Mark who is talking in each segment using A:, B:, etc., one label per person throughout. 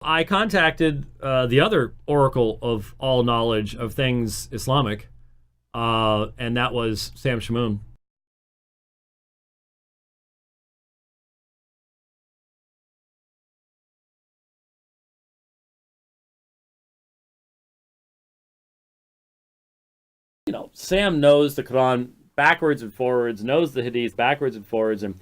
A: I contacted the other oracle of all knowledge of things Islamic, and that was Sam Shamoun. Sam knows the Quran backwards and forwards, knows the Hadith backwards and forwards, and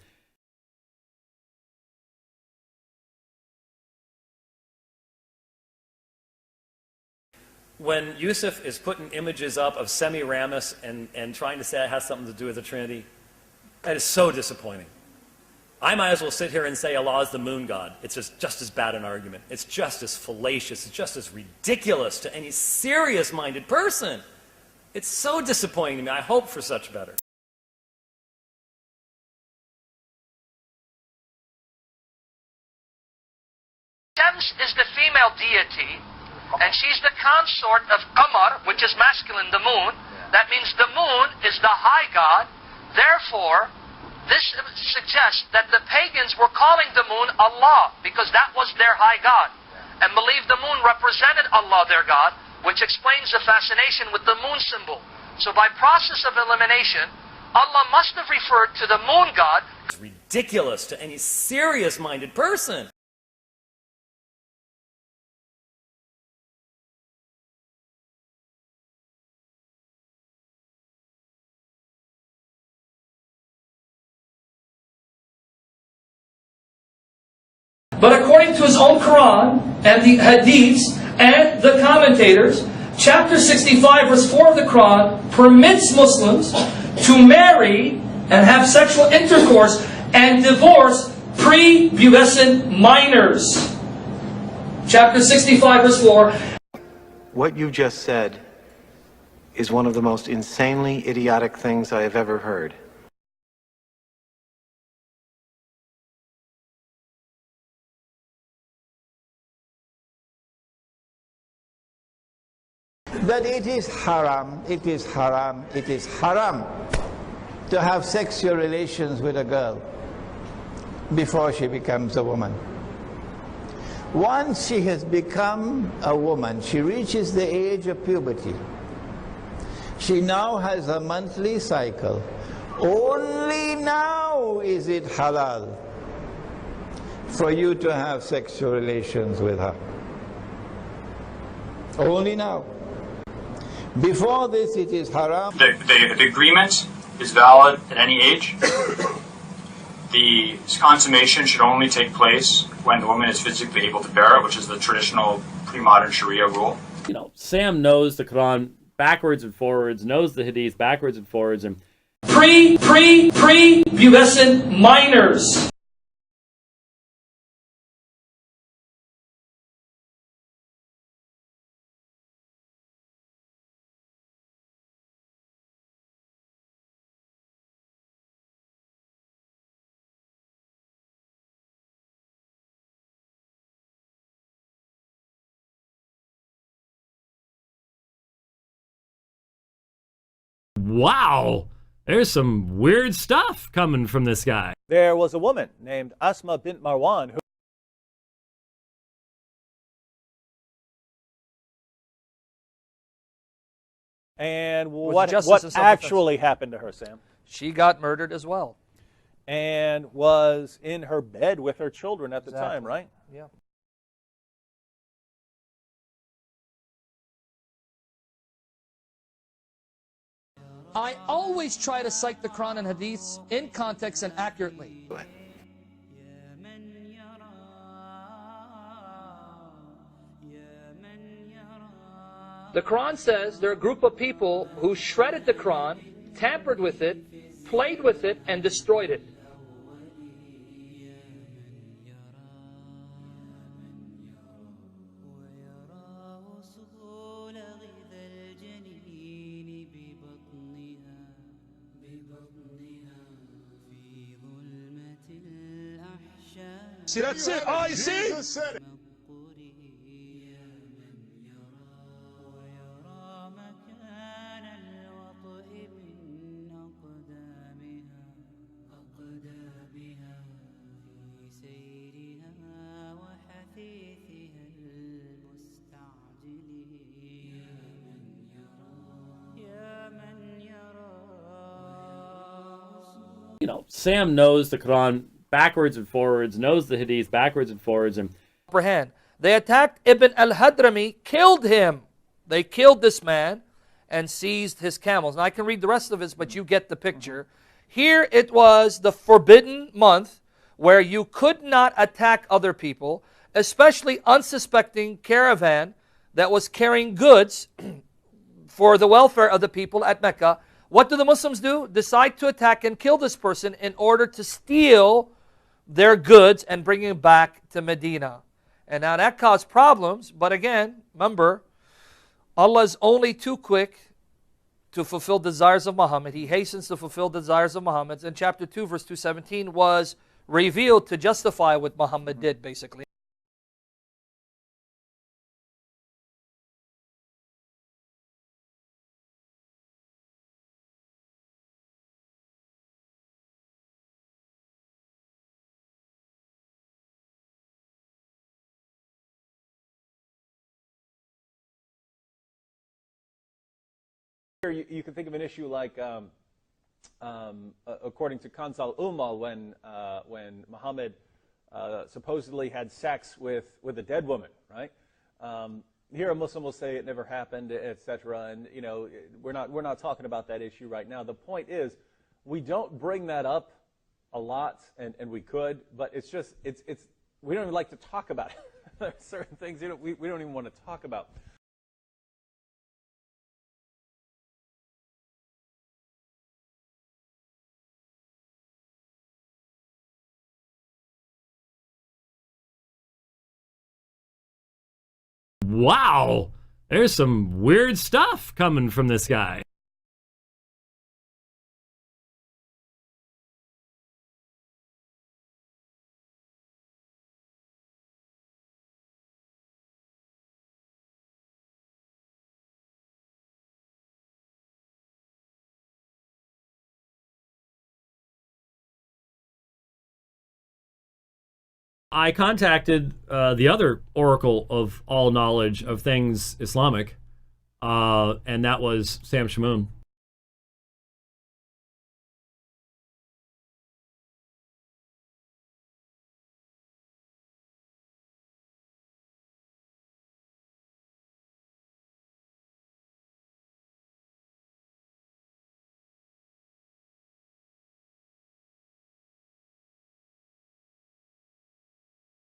A: when Yusuf is putting images up of Semiramis and trying to say it has something to do with the Trinity, that is so disappointing. I might as well sit here and say Allah is the moon god. It's just as bad an argument. It's just as fallacious. It's just as ridiculous to any serious-minded person. It's so disappointing to me. I hope for such better.
B: Shams is the female deity, and she's the consort of Qamar, which is masculine, the moon. That means the moon is the high god. Therefore, this suggests that the pagans were calling the moon Allah, because that was their high god, and believed the moon represented Allah, their god, which explains the fascination with the moon symbol. So by process of elimination, Allah must have referred to the moon god.
A: It's ridiculous to any serious-minded person.
C: But according to his own Quran and the Hadiths and the commentators, chapter 65 verse 4 of the Quran permits Muslims to marry and have sexual intercourse and divorce pre-pubescent minors. Chapter 65 verse 4.
D: What you just said is one of the most insanely idiotic things I have ever heard.
E: That it is haram, it is haram, it is haram to have sexual relations with a girl before she becomes a woman. Once she has become a woman, she reaches the age of puberty. She now has a monthly cycle. Only now is it halal for you to have sexual relations with her. Only now. Before this, it is haram.
F: The agreement is valid at any age. The consummation should only take place when the woman is physically able to bear it, which is the traditional pre-modern Sharia rule.
A: Sam knows the Quran backwards and forwards, knows the Hadith backwards and forwards, and
C: pre-pubescent minors.
A: wow, there's some weird stuff coming from this guy.
G: There was a woman named Asma bint Marwan who and what actually happened to her, Sam?
H: She got murdered as well.
G: And was in her bed with her children at the time, right?
H: Yeah. I always try to cite the Quran and Hadiths in context and accurately. The Quran says there are a group of people who shredded the Quran, tampered with it, played with it, and destroyed it.
I: See, that's it. Oh, you see?
A: Sam knows the Quran backwards and forwards, knows the Hadith backwards and forwards. And
H: they attacked Ibn al-Hadrami, killed him. They killed this man and seized his camels. Now I can read the rest of this, but you get the picture. Here it was the forbidden month where you could not attack other people, especially unsuspecting caravan that was carrying goods for the welfare of the people at Mecca. What do the Muslims do? Decide to attack and kill this person in order to steal their goods and bring them back to Medina. And now that caused problems, but again, remember, Allah is only too quick to fulfill desires of Muhammad. He hastens to fulfill desires of Muhammad. And chapter 2, verse 217 was revealed to justify what Muhammad did, basically.
G: You can think of an issue like, according to Kanz al-Ummal, when Muhammad supposedly had sex with a dead woman, right? Here a Muslim will say it never happened, etc. And you know, we're not talking about that issue right now. The point is, we don't bring that up a lot, and we could, but it's just we don't even like to talk about it. There are certain things we don't even want to talk about.
A: wow, there's some weird stuff coming from this guy. I contacted the other oracle of all knowledge of things Islamic, and that was Sam Shamoun.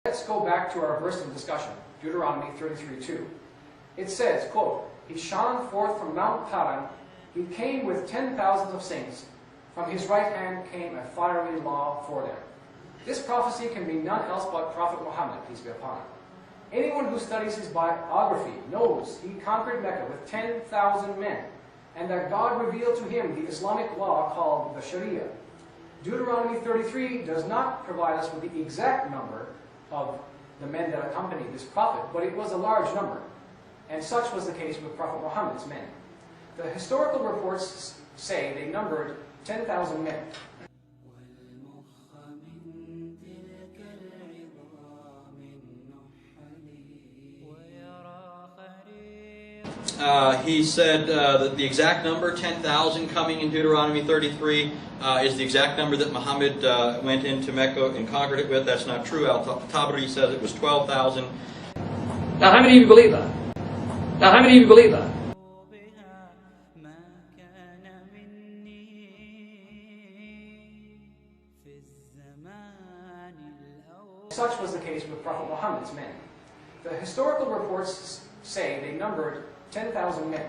J: Let's go back to our verse of discussion, Deuteronomy 33:2. It says, quote, "He shone forth from Mount Paran. He came with 10,000s of saints. From his right hand came a fiery law for them." This prophecy can be none else but Prophet Muhammad, peace be upon him. Anyone who studies his biography knows he conquered Mecca with 10,000 men, and that God revealed to him the Islamic law called the Sharia. Deuteronomy 33 does not provide us with the exact number of the men that accompanied this prophet, but it was a large number, and such was the case with Prophet Muhammad's men. The historical reports say they numbered 10,000 men.
K: He said that the exact number, 10,000, coming in Deuteronomy 33, is the exact number that Muhammad went into Mecca and conquered it with. That's not true. Al-Tabari says it was 12,000.
C: Now, how many of you believe that? Now, how many of you believe that?
J: Such was the case with Prophet Muhammad's men. The historical reports say they numbered 10,000 men.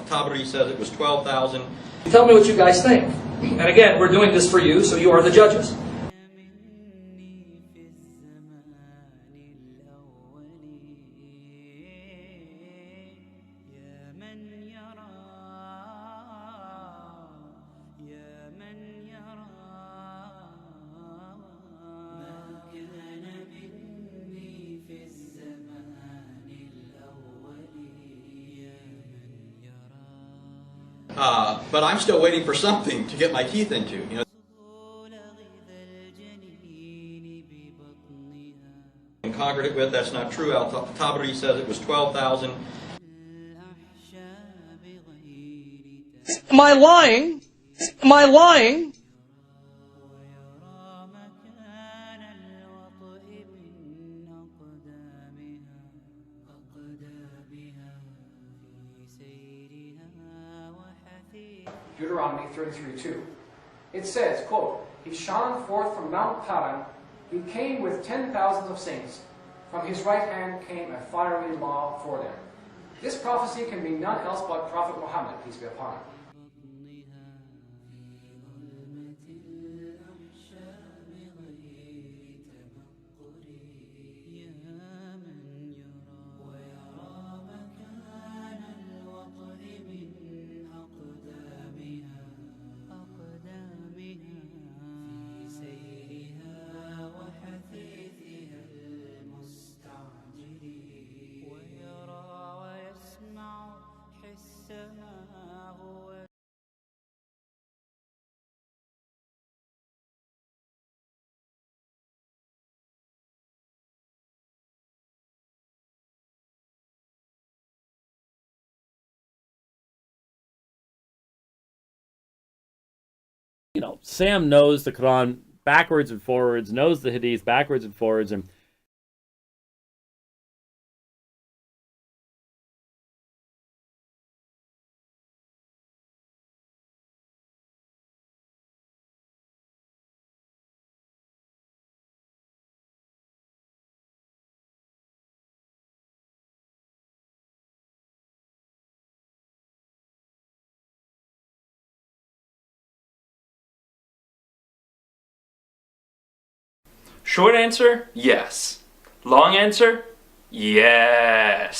K: Tabari says it was 12,000.
C: Tell me what you guys think. And again, we're doing this for you, so you are the judges.
K: But I'm still waiting for something to get my teeth into. You know, and conquered it with. That's not true. Al-Tabari says it was 12,000.
C: Am I lying? Am I lying?
J: Deuteronomy 33:2. It says, quote, he shone forth from Mount Paran. He came with 10,000s of saints. From his right hand came a fiery law for them. This prophecy can be none else but Prophet Muhammad, peace be upon him.
A: You know, Sam knows the Quran backwards and forwards, knows the Hadith backwards and forwards, and
L: Short answer, yes. Long answer, yes.